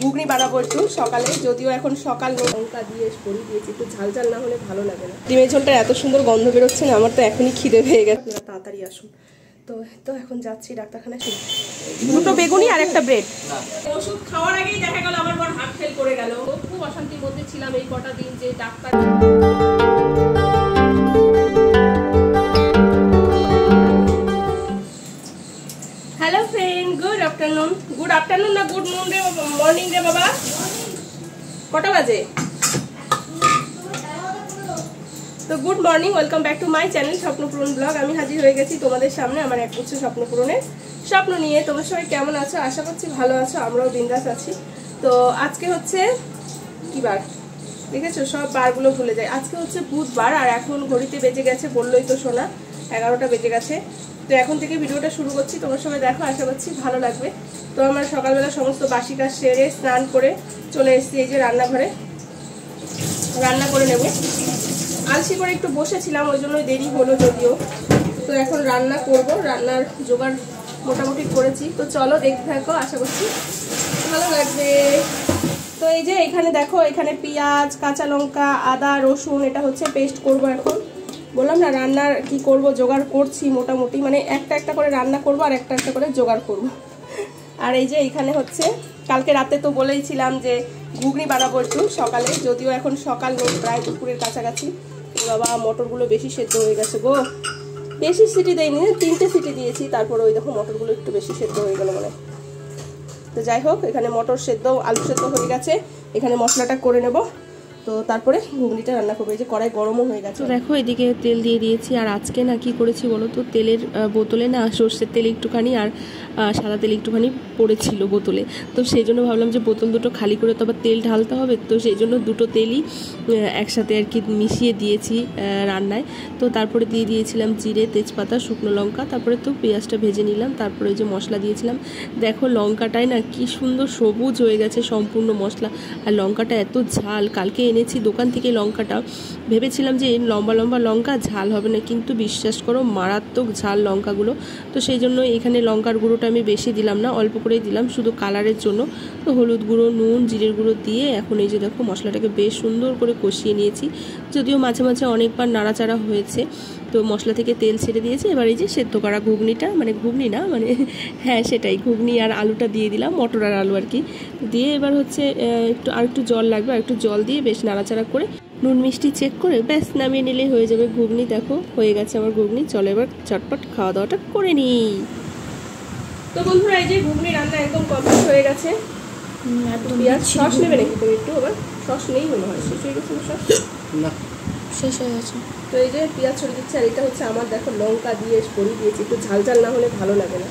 ঘুগনি বানাবো একটু সকালে, যদিও এখন সকাল লঙ্কা দিয়ে পরি দিয়েছি, একটু ঝাল ঝাল না হলে ভালো লাগে না। ডিমের ঝোলটা এত সুন্দর গন্ধ বেরোচ্ছে না, আমার তো এখনই খিদে পেয়ে গেছে। তাড়াতাড়ি আসুন। তো এখন যাচ্ছি ডাক্তারখানায়। দুটো বেগুনি আর একটা ব্রেড। ওষুধ খাওয়ার আগেই দেখা গেল আমার বড় হার্ট ফেল করে গেল। খুব অশান্তির মধ্যে ছিলাম এই কটা দিন যে doctor. Hello friend, good afternoon. Good afternoon না গুড মর্নিং রে বাবা? কটা বাজে? তো good morning, welcome back to my channel Swapnapuran blog. আমি হাজির হয়ে গেছি তোমাদের সামনে আমার এক গুচ্ছ স্বপ্নপূরণের স্বপ্ন নিয়ে। তোমরা সবাই কেমন আছো? আশা করছি ভালো আছো, আমরাও বিন্দাস আছি। তো আজকে হচ্ছে কি বার দেখেছো, সব বারগুলো ভুলে যায়। আজকে হচ্ছে বুধবার আর এখন ঘড়িতে বেজে গেছে, বললোই তো শোনা, 11টা বেজে গেছে। তো এখন থেকে ভিডিওটা শুরু করছি, তোমরা সবাই দেখো, আশা করছি ভালো লাগবে। তো আমার সকালবেলা সমস্ত বাসি কাজ সেরে স্নান করে চলে এসেছি এই যে রান্নাঘরে, রান্না করে নেব। আলসি করে একটু বসেছিলাম, ওই জন্যই দেরি হলো যদিও। তো এখন রান্না করব, রান্নার জোগাড় মোটামুটি করেছি। তো চলো দেখতে থাকো, আশা করছি ভালো লাগবে। তো এই যে এখানে দেখো, এখানে পেঁয়াজ, কাঁচা লঙ্কা, আদা, রসুন, এটা হচ্ছে পেস্ট করব এখন। বললাম না রান্নার কি করব, জোগাড় করছি মোটামুটি, মানে একটা একটা করে রান্না করব আর একটা একটা করে জোগাড় করব। আর এই যে এখানে হচ্ছে কালকে রাতে তো বলেইছিলাম যে ঘুগনি বানাবো একটু সকালে, যদিও এখন সকাল নেই, প্রায় দুপুরের কাছাকাছি। বাবা মটরগুলো বেশি সেদ্ধ হয়ে গেছে গো, বেশি সিটি দেয়নি, 3টে সিটি দিয়েছি, তারপরে ওই দেখো মটরগুলো একটু বেশি সেদ্ধ হয়ে গেল মানে। তো যাই হোক, এখানে মটর সেদ্ধ, আলু সেদ্ধ হয়ে গেছে, এখানে মশলাটা করে নেব। তো তারপরে ঘুগনিটা রান্না করবো। এই যে কড়াই গরমও হয়ে গেছে। তো দেখো এদিকে তেল দিয়ে দিয়েছি। আর আজকে না কি করেছি বলো তো, তেলের বোতলে না সর্ষের তেল একটুখানি আর সাদা তেল একটুখানি পড়েছিল বোতলে। তো সেই জন্য ভাবলাম যে বোতল দুটো খালি করে তো আবার তেল ঢালতে হবে, তো সেই জন্য দুটো তেলই একসাথে আর কি মিশিয়ে দিয়েছি রান্নায়। তো তারপরে দিয়ে দিয়েছিলাম জিরে, তেজপাতা, শুকনো লঙ্কা, তারপরে তো পেঁয়াজটা ভেজে নিলাম, তারপরে ওই যে মশলা দিয়েছিলাম। দেখো লঙ্কাটাই না কি সুন্দর সবুজ হয়ে গেছে সম্পূর্ণ মশলা, আর লঙ্কাটা এত ঝাল। কালকে এনেছি দোকান থেকে লঙ্কাটা, ভেবেছিলাম যে লম্বা লম্বা লঙ্কা ঝাল হবে না, কিন্তু বিশ্বাস করো মারাত্মক ঝাল লঙ্কাগুলো। তো সেই জন্য এখানে লঙ্কার গুঁড়োটা আমি বেশি দিলাম না, অল্প করেই দিলাম শুধু কালারের জন্য। তো হলুদ গুঁড়ো, নুন, জিরের গুঁড়ো দিয়ে এখন এই যে দেখো মশলাটাকে বেশ সুন্দর করে কষিয়ে নিয়েছি, যদিও মাঝে মাঝে অনেকবার নাড়াচাড়া হয়েছে। তো মশলা থেকে তেল ছেড়ে দিয়েছি। এবার এই যে সেদ্ধ করা ঘুগনিটা, মানে ঘুগনি না মানে হ্যাঁ সেটাই, ঘুগনি আর আলুটা দিয়ে দিলাম, মটর আর আলু আর কি দিয়ে। এবার হচ্ছে একটু জল লাগবে, আর একটু জল দিয়ে বেশ নাড়াচাড়া করে নুন মিষ্টি চেক করে ব্যাস নামিয়ে নিলেই হয়ে যাবে ঘুগনি। দেখো হয়ে গেছে আমার ঘুগনি। চলো এবার চটপট খাওয়া দাওয়াটা করে নিই। তো বন্ধুরা এই যে ঘুগনি রান্না একদম কমপ্লিট হয়ে গেছে। পেঁয়াজ সস নেবে নাকি তুমি একটু? আবার সস নেই মনে হয়, শেষ হয়ে গেছে সস না, শেষ হয়ে গেছে। তো এই যে পেঁয়াজ ছড়িয়ে দিচ্ছে, আর এটা হচ্ছে আমার দেখো লঙ্কা দিয়ে পরিয়ে দিয়েছি, একটু ঝাল ঝাল না হলে ভালো লাগে না।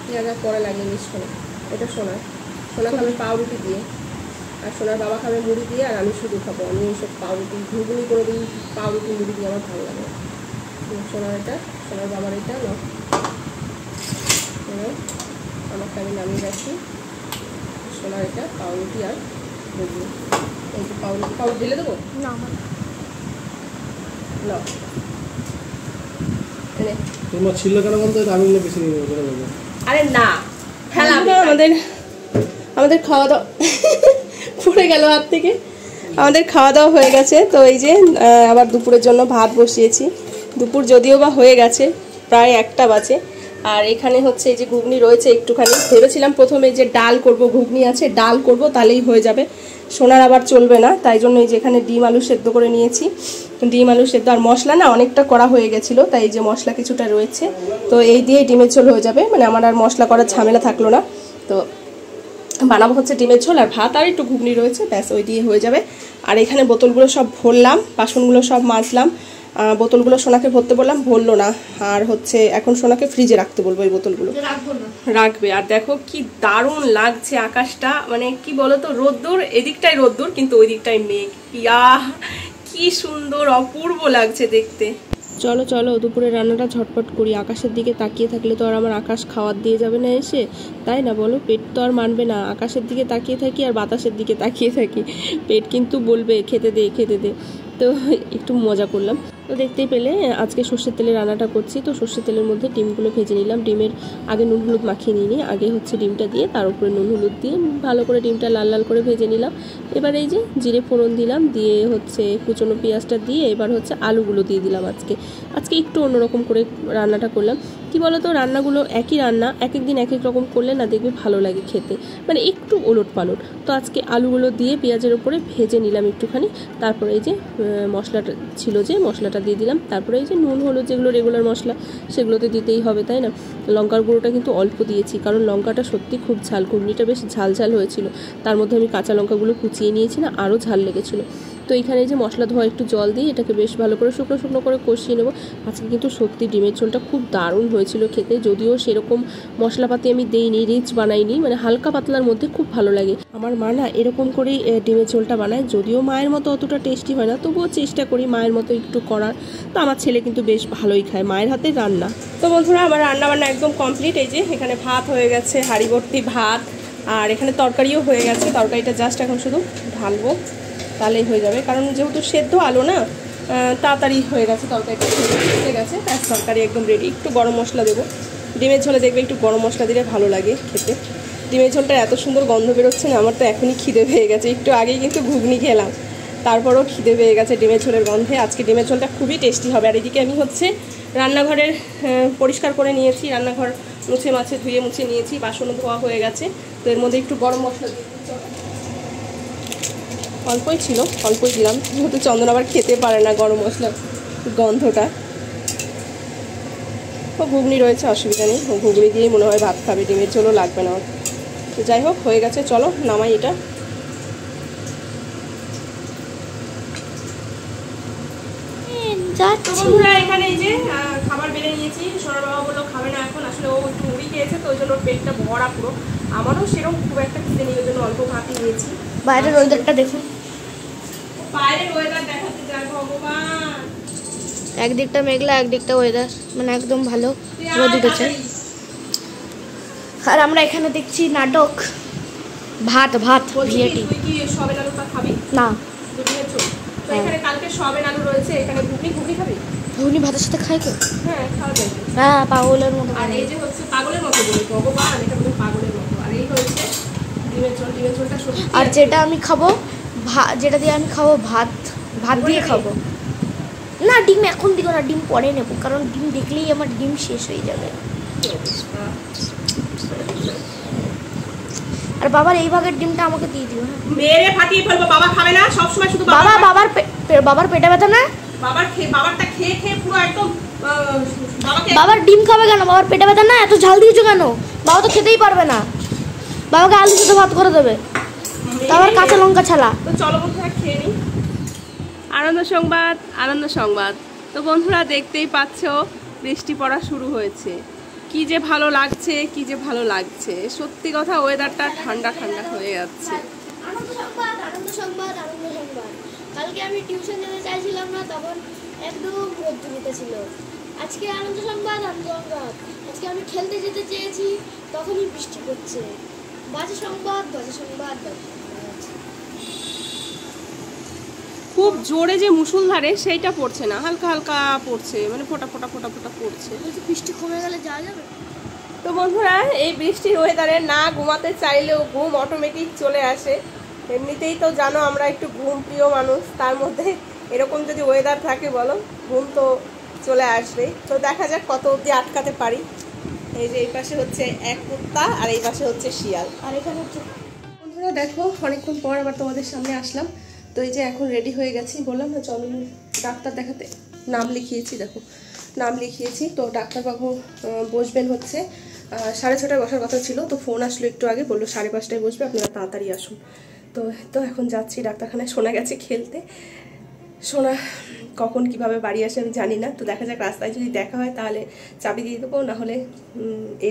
পেঁয়াজ আর পরে লাগে মিক্স করে। এটা সোনা খাবে পাউরুটি দিয়ে, আর সোনার বাবা খাবে মুড়ি দিয়ে, আর আমি শুধু খাবো। আমি এইসব পাউরুটি ঘুগনি করে দিই, পাউরুটি মুড়ি দিয়ে আমার ভালো লাগে। সোনার এটা, সোনার বাবার এটা না, আমাকে আমি নামিয়ে রাখি। সোনার এটা পাউরুটি আর ঘুগনি। এই যে পাউরুটি দিলে দেবো না আমার তোমার ছিল কেন বলতো, আমি বেশি আরে না ফেলা। আমাদের খাওয়া দাওয়া পড়ে গেল হাত থেকে। আমাদের খাওয়া দাওয়া হয়ে গেছে। তো এই যে আবার দুপুরের জন্য ভাত বসিয়েছি। দুপুর যদিও বা হয়ে গেছে, প্রায় 1টা বাজে। আর এখানে হচ্ছে এই যে ঘুগনি রয়েছে একটুখানি। ভেবেছিলাম প্রথমে যে ডাল করব, ঘুগনি আছে ডাল করব, তাহলেই হয়ে যাবে। সোনার আবার চলবে না, তাই জন্য এই যে এখানে ডিম আলু সেদ্ধ করে নিয়েছি। ডিম আলু সেদ্ধ আর মশলা না অনেকটা করা হয়ে গেছিলো, তাই এই যে মশলা কিছুটা রয়েছে। তো এই দিয়ে ডিমের ঝোল হয়ে যাবে, মানে আমার আর মশলা করার ঝামেলা থাকলো না। তো বানাবো হচ্ছে ডিমের ঝোল আর ভাত, আর একটু ঘুগনি রয়েছে, ব্যাস ওই দিয়ে হয়ে যাবে। আর এখানে বোতলগুলো সব ভরলাম, বাসনগুলো সব মাজলাম। বোতলগুলো সোনাকে ভরতে বললাম, ভরলো না। আর হচ্ছে এখন সোনাকে ফ্রিজে রাখতে বলবো এই বোতলগুলো, রাখবে। আর দেখো কি দারুণ লাগছে আকাশটা, মানে কি বলতো, রোদ্দুর, এদিকটাই রোদ্দুর কিন্তু ওই দিকটাই মেঘ। কি সুন্দর অপূর্ব লাগছে দেখতে। চলো চলো দুপুরে রান্নাটা ঝটপট করি। আকাশের দিকে তাকিয়ে থাকলে তো আর আমার আকাশ খাওয়ার দিয়ে যাবে না এসে, তাই না বলো? পেট তো আর মানবে না। আকাশের দিকে তাকিয়ে থাকি আর বাতাসের দিকে তাকিয়ে থাকি, পেট কিন্তু বলবে খেতে দে খেতে দে। তো একটু মজা করলাম। তো দেখতেই পেলে আজকে সর্ষের তেলে রান্নাটা করছি। তো সর্ষের তেলের মধ্যে ডিমগুলো ভেজে নিলাম। ডিমের আগে নুন হলুদ মাখিয়ে নিইনি, আগে হচ্ছে ডিমটা দিয়ে তার উপরে নুন হলুদ দিয়ে ভালো করে ডিমটা লাল লাল করে ভেজে নিলাম। এবার এই যে জিরে ফোড়ন দিলাম, দিয়ে হচ্ছে কুচনো পেঁয়াজটা দিয়ে এবার হচ্ছে আলুগুলো দিয়ে দিলাম। আজকে একটু অন্যরকম করে রান্নাটা করলাম। কি বলো তো, রান্নাগুলো একই রান্না, এক এক দিন এক এক রকম করলে না দেখবে ভালো লাগে খেতে, মানে একটু ওলট পালট। তো আজকে আলুগুলো দিয়ে পেঁয়াজের উপরে ভেজে নিলাম একটুখানি। তারপরে এই যে মশলাটা ছিল, যে মশলাটা দিয়ে দিলাম। তারপরে এই যে নুন হলুদ যেগুলো রেগুলার মশলা সেগুলো তো দিতেই হবে, তাই না। লঙ্কার গুঁড়োটা কিন্তু অল্প দিয়েছি, কারণ লঙ্কাটা সত্যি খুব ঝাল, ঘুগনিটা বেশ ঝাল ঝাল হয়েছিল। তার মধ্যে আমি কাঁচা লঙ্কাগুলো কুচিয়ে নিয়েছি না, আরও ঝাল লেগেছিলো। তো এখানে যে মশলা ধোয়া একটু জল দিয়ে এটাকে বেশ ভালো করে শুকনো শুকনো করে কষিয়ে নেব। আজকে কিন্তু সত্যি ডিমের ঝোলটা খুব দারুণ হয়েছিল খেতে, যদিও সেরকম মশলাপাতি আমি দেইনি, রিচ বানাইনি, মানে হালকা পাতলার মধ্যে খুব ভালো লাগে। আমার মা না এরকম করেই ডিমের ঝোলটা বানায়, যদিও মায়ের মতো অতটা টেস্টি হয় না, তবুও চেষ্টা করি মায়ের মতো একটু করার। তো আমার ছেলে কিন্তু বেশ ভালোই খায় মায়ের হাতের রান্না। তো বন্ধুরা, আমার রান্না বান্না একদম কমপ্লিট। এই যে এখানে ভাত হয়ে গেছে, হাঁড়ি ভর্তি ভাত, আর এখানে তরকারিও হয়ে গেছে। তরকারিটা জাস্ট এখন শুধু ঢালবো, তাহলেই হয়ে যাবে, কারণ যেহেতু সেদ্ধ আলু না, তাড়াতাড়ি হয়ে গেছে তরকারিটা, হয়ে গেছে। ব্যাস তরকারি একদম রেডি। একটু গরম মশলা দেবো, ডিমের ঝোলে দেখবে একটু গরম মশলা দিলে ভালো লাগে খেতে। ডিমের ঝোলটা এত সুন্দর গন্ধ বেরোচ্ছে না, আমার তো এখনই খিদে পেয়ে গেছে। একটু আগেই কিন্তু ঘুগনি খেলাম, তারপরেও খিদে পেয়ে গেছে ডিমের ঝোলের গন্ধে। আজকে ডিমের ঝোলটা খুবই টেস্টি হবে। আর এদিকে আমি হচ্ছে রান্নাঘরের পরিষ্কার করে নিয়েছি, রান্নাঘর মুছে ধুয়ে মুছে নিয়েছি, বাসনও ধোয়া হয়ে গেছে। তো এর মধ্যে একটু গরম মশলা দিয়ে অল্পই ছিল, অল্পই দিলাম, যেহেতু চন্দন আবার খেতে পারে না গরম মশলার গন্ধটা। ও ঘুগনি রয়েছে, অসুবিধা নেই, ও ঘুগনি দিয়েই মনে হয় ভাত খাবে, ডিমের ঝোলও লাগবে না। তো যাই হোক, হয়ে গেছে, চলো নামাই এটা। বন্ধুরা, এখানে এই যে খাবার বেড়ে নিয়েছি। সোনার বাবা বললো খাবে না এখন, আসলে ও একটু মুড়ি খেয়েছে, তো ওই জন্য ওর পেটটা ভরা পুরো। আমারও সেরকম খুব একটা খিদে নেই, ওই জন্য অল্প ভাতই নিয়েছি। বাইরের ওয়েদারটা দেখুন, বাইরের ওয়েদার দেখাতে যায় ভগবান। একদিকটা মেঘলা, একদিকটা ওয়েদার মানে একদম ভালো রোদ উঠেছে। আর আমরা এখানে দেখছি নাটক, ভাত ভাত ভিএটি। তুই কি সবেন আলুটা খাবি? না, তো এখানে কালকে সবেন আলু রয়েছে, এখানে ঘুগনি খাবি? ঘুগনি ভাতের সাথে খায় কেউ? হ্যাঁ, খাওয়া যায়। হ্যাঁ, পাগলের মতো। আর এই যে হচ্ছে পাগলের মতো বলি, ভগবান, এটা বলে পাগলের মতো। আর এই হচ্ছে ডিমের ঝোলটা সত্যি। আর যেটা আমি খাবো, যেটা দিয়ে আমি খাবো ভাত, ভাত দিয়ে খাবো না। ডিম এখন দিও না, ডিম পরে নেবো, কারণ ডিম দেখলেই আমার ডিম শেষ হয়ে যাবে। আর বাবার এই ভাগের ডিমটা আমাকে দিয়ে দিও। হ্যাঁ, মেরে ফাটিয়ে ফেলবো। বাবা খাবে না, সব সময় শুধু বাবার পেটে ব্যথা না? বাবারটা খেয়ে খেয়ে পুরো একদম বাবার ডিম খাবে কেন? বাবার পেটে ব্যথা না? এত ঝাল দিয়েছো কেন? বাবা তো খেতেই পারবে না, বাবাকে আলু সাথে ভাত করে দেবে, তারপর কাঁচা লঙ্কা ছাড়া। তো চলো বন্ধুরা, খেয়ে নিই। আনন্দ সংবাদ। তো বন্ধুরা, দেখতেই পাচ্ছ বৃষ্টি পড়া শুরু হয়েছে। কি যে ভালো লাগছে, সত্যি কথা, ওয়েদারটা ঠান্ডা ঠান্ডা হয়ে যাচ্ছে। আনন্দ সংবাদ। কালকে আমি টিউশন যেতে চাইছিলাম না, তখন একদম রোদ্দুরিতে ছিল। আজকে আনন্দ সংবাদ। আজকে আমি খেলতে যেতে চেয়েছি, তখনই বৃষ্টি পড়ছে। বাজে সংবাদ। খুব জোরে যে মুষলধারে সেইটা পড়ছে না, হালকা হালকা পড়ছে, মানে ফোটা পড়ছে। বৃষ্টি কমে গেলে যাওয়া যাবে। তো বন্ধুরা, এই বৃষ্টির ওয়েদারে না ঘুমাতে চাইলেও ঘুম অটোমেটিক চলে আসে। এমনিতেই তো জানো আমরা একটু ঘুম প্রিয় মানুষ, তার মধ্যে এরকম যদি ওয়েদার থাকে বলো, ঘুম তো চলে আসবে। তো দেখা যাক কত অবধি আটকাতে পারি। এই যে এই পাশে হচ্ছে এক কুত্তা, আর এই পাশে হচ্ছে শিয়াল, আর এখানে হচ্ছে। বন্ধুরা দেখো, অনেকক্ষণ পর আবার তোমাদের সামনে আসলাম। তো এই যে এখন রেডি হয়ে গেছি, বললাম না চলো ডাক্তার দেখাতে। নাম লিখিয়েছি, দেখো নাম লিখিয়েছি। তো ডাক্তারবাবু বসবেন হচ্ছে 6:30 বসার কথা ছিল, তো ফোন আসলো একটু আগে, বললো 5:30 বসবে, আপনারা তাড়াতাড়ি আসুন। তো এখন যাচ্ছি ডাক্তারখানায়। সোনা গেছে খেলতে, সোনা কখন কিভাবে বাড়ি আসে আমি জানি না। তো দেখা যাক, রাস্তায় যদি দেখা হয় তাহলে চাবি দিয়ে দেবো, নাহলে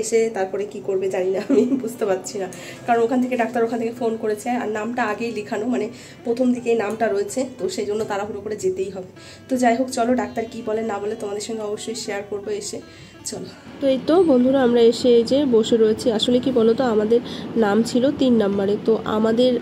এসে তারপরে কি করবে জানি না, আমি বুঝতে পারছি না। কারণ ডাক্তার ওখান থেকে ফোন করেছে, আর নামটা আগেই লেখানো, মানে প্রথম দিকেই নামটা রয়েছে, তো সেই জন্য তাড়াহুড়ো করে যেতেই হবে। তো যাই হোক, চলো ডাক্তার কি বলে না বলে তোমাদের সঙ্গে অবশ্যই শেয়ার করবো এসে। চলো। তো এই তো বন্ধুরা আমরা এসে এই যে বসে রয়েছি। আসলে কি বলতো, আমাদের নাম ছিল 3 নম্বরে, তো আমাদের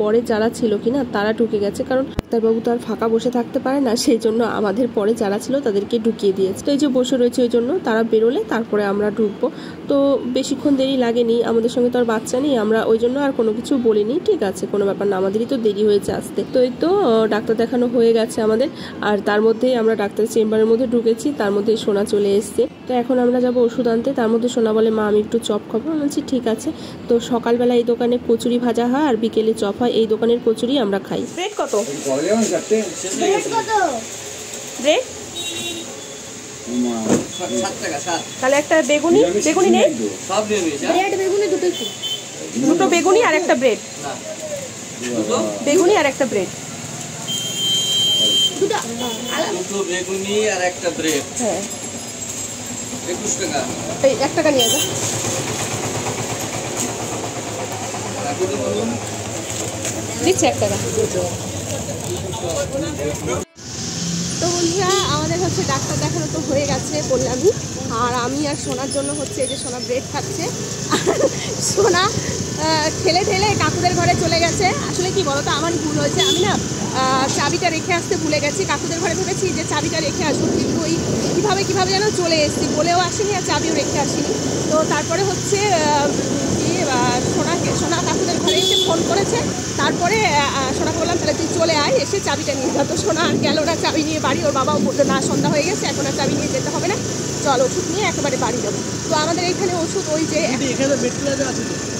পরে যারা ছিল কিনা তারা ঢুকে গেছে, কারণ ডাক্তারবাবু তো আর ফাঁকা বসে থাকতে পারে না, সেই জন্য আমাদের পরে যারা ছিল তাদেরকে ঢুকিয়ে দিয়েছে। তো এই যে বসে রয়েছে, ওই জন্য তারা বেরোলে তারপরে আমরা ঢুকবো। তো বেশিক্ষণ দেরি লাগেনি, আমাদের সঙ্গে তো আর বাচ্চা নেই, আমরা ওই জন্য আর কোনো কিছু বলিনি, ঠিক আছে কোনো ব্যাপার না, আমাদেরই তো দেরি হয়েছে আসতে। তো এই তো ডাক্তার দেখানো হয়ে গেছে আমাদের, আর তার মধ্যেই আমরা ডাক্তারের চেম্বারের মধ্যে ঢুকেছি, তার মধ্যে সোনা চলে এসছে। তো এখন আমরা যাবো ওষুধ আনতে। তার মধ্যে সোনা বলে মা আমি একটু চপ খাবো। আমি বলছি ঠিক আছে। তো সকালবেলা এই দোকানে কচুরি ভাজা হয় আর বিকেলে চপ হয়, এই দোকানের কচুরি আমরা খাই। ব্রেড কত? ব্রেড তাহলে একটা বেগুনি নেই, দুটো বেগুনি আর একটা ব্রেড, বেগুনি আর একটা ব্রেড, দুটো বেগুনি আর একটা ব্রেড। হ্যাঁ 21 টাকা। এই 1 টাকা নিয়ে যা। দিচ্ছি 1 টাকা। তো বন্ধুরা আমাদের হচ্ছে ডাক্তার দেখানো তো হয়ে গেছে বললামই, আর আমি আর সোনার জন্য হচ্ছে এই যে সোনা ব্রেড খাচ্ছে, আর সোনা ঠেলে ঠেলে কাকুদের ঘরে চলে গেছে। আসলে কি বলতো, আমার ভুল হয়েছে, আমি না চাবিটা রেখে আসতে ভুলে গেছি। কাকুদের ঘরে ভেবেছি যে চাবিটা রেখে আসবো, কিন্তু ওই কীভাবে যেন চলে এসেছি, বলেও আসিনি আর চাবিও রেখে আসিনি। তো তারপরে হচ্ছে সোনা কাকুদের ঘরে এসে ফোন করেছে, তারপরে সোনাকে বললাম তাহলে তুই চলে আয়, এসে চাবিটা নিয়ে যা। তো সোনা আর গেল না চাবি নিয়ে বাড়ি, ওর বাবাও বললো না সন্ধ্যা হয়ে গেছে এখন আর চাবি নিয়ে যেতে হবে না, চল ওষুধ নিয়ে একেবারে বাড়ি যাবো। তো আমাদের এখানে ওষুধ ওই যে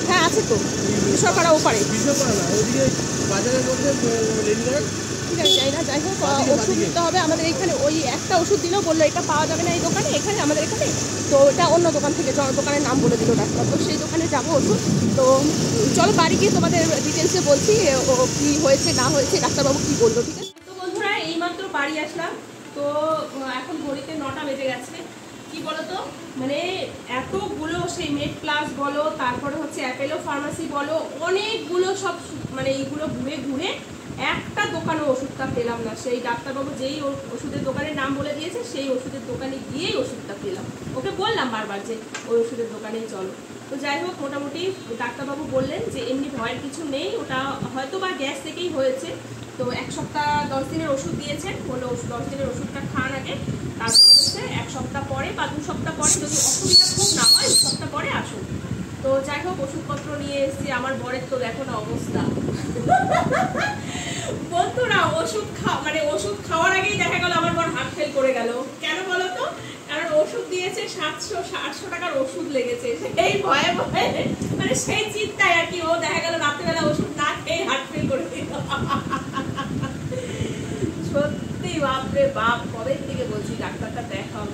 হ্যাঁ আছে তো, সরকারা ওপারে যাই না, যাই হোক ওষুধ নিতে হবে আমাদের এখানে। ওই একটা ওষুধ দিলেও বললো এটা পাওয়া যাবে না এই দোকানে, এখানে আমাদের এখানে, তো এটা অন্য দোকান থেকে দোকানের নাম বলে দিল ডাক্তার। তো সেই দোকানে যাবো ওষুধ। তো চলো বাড়ি গিয়ে তোমাদের ডিটেলসে বলছি ও কী হয়েছে না হয়েছে, ডাক্তারবাবু কী বললো, ঠিক আছে? তো বন্ধুরা এইমাত্র বাড়ি আসলাম, তো এখন ঘড়িতে 9টা বেজে গেছে। কি বলতো, মানে এতগুলো সেই মেড প্লাস বলো, তারপরে হচ্ছে অ্যাপেলো ফার্মাসি বলো, অনেকগুলো সব মানে এইগুলো ঘুরে ঘুরে একটা দোকানে ওষুধটা পেলাম না। সেই ডাক্তারবাবু যেই ওষুধের দোকানের নাম বলে দিয়েছে সেই ওষুধের দোকানে গিয়েই ওষুধটা পেলাম। ওকে বললাম বারবার যে ওই ওষুধের দোকানেই চলো। তো যাই হোক মোটামুটি ডাক্তারবাবু বললেন যে এমনি ভয়ের কিছু নেই, ওটা হয়তো বা গ্যাস থেকেই হয়েছে। তো 1 সপ্তাহ 10 দিনের ওষুধ দিয়েছেন, বললো 10 দিনের ওষুধটা খান আগে, তারপর হচ্ছে 1 সপ্তাহ পরে বা 2 সপ্তাহ পরে যদি অসুবিধা খুব না হয় 2 সপ্তাহ পরে আসুন। তো যাই হোক ওষুধপত্র নিয়ে এসেছি। আমার বরের তো দেখো না অবস্থা বন্ধুরা, ওষুধ খাওয়ার আগেই দেখা গেল আমার বর হার্ট ফেল করে গেল। কেন বলো তো, কারণ ওষুধ দিয়েছে 700-800 টাকার ওষুধ লেগেছে, সেই ভয়ে ভয়ে মানে সেই চিন্তায় আর কি ও দেখা গেল রাত্রিবেলা ওষুধ না খেয়ে হার্ট ফেল করে দিল। সত্যি বাপরে বাপ, কবে থেকে বলছি ডাক্তারটা দেখাও।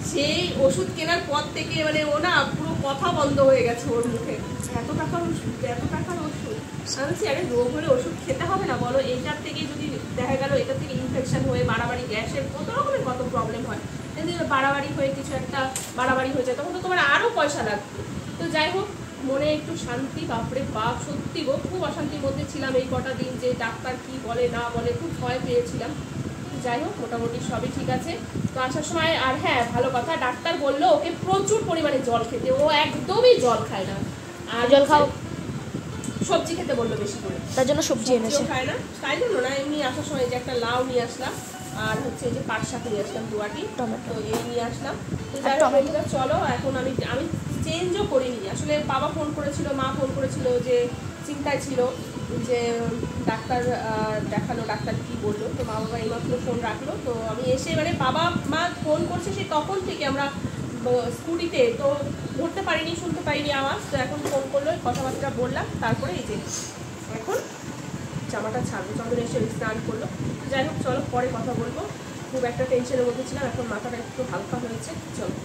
সেই ওষুধ কেনার পর থেকে মানে ও না পুরো কথা বন্ধ হয়ে গেছে ওর মুখে। এত টাকার ওষুধ বলছি আরে রোগ হলে ওষুধ খেতে হবে না বলো? এইটার থেকে যদি দেখা গেল এটার থেকে ইনফেকশন হয়ে বাড়াবাড়ি গ্যাসের কত রকমের কত প্রবলেম হয়, যদি বাড়াবাড়ি হয়ে কিছু একটা বাড়াবাড়ি হয়ে যায় তখন তো তোমার আরও পয়সা লাগবে। তো যাই হোক মনে একটু শান্তি, বাপরে বাপ সত্যি গো খুব অশান্তির মধ্যে ছিলাম এই কটা দিন, যে ডাক্তার কি বলে না বলে খুব ভয় পেয়েছিলাম। যাই হোক মোটামুটি সবই ঠিক আছে। তো আসার সময় আর হ্যাঁ ভালো কথা, ডাক্তার বললো ওকে প্রচুর পরিমাণে জল খেতে, ও একদমই জল খায় না। আর জল খাও, সবজি খেতে বললো বেশি করে, তার জন্য সবজি এনেছে খায় না, তাই জন্য না এমনি আসার সময় যে একটা লাউ নিয়ে আসলাম আর হচ্ছে যে পাট শাক নিয়ে আসলাম, 2 আটি টমেটো এই নিয়ে আসলাম। তো যাই হোক চলো এখন আমি চেঞ্জও করিনি। আসলে বাবা ফোন করেছিল, মা ফোন করেছিল, যে চিন্তায় ছিল যে ডাক্তার দেখালো, ডাক্তার কি বললো। তো মা বাবা এইমাত্র ফোন রাখলো। তো আমি এসে মানে বাবা মা ফোন করছে সেই তখন থেকে আমরা স্কুটিতে, তো ধরতে পারিনি, শুনতে পারিনি আওয়াজ। তো এখন ফোন করলো, কথাবার্তা বললাম, তারপরে এই যে এখন জামাটা ছাড়বো। চন্দন এসে স্নান করলো। যাই হোক চলো পরে কথা বলবো, খুব একটা টেনশনের মধ্যে ছিলাম, এখন মাথাটা একটু হালকা হয়েছে। চলো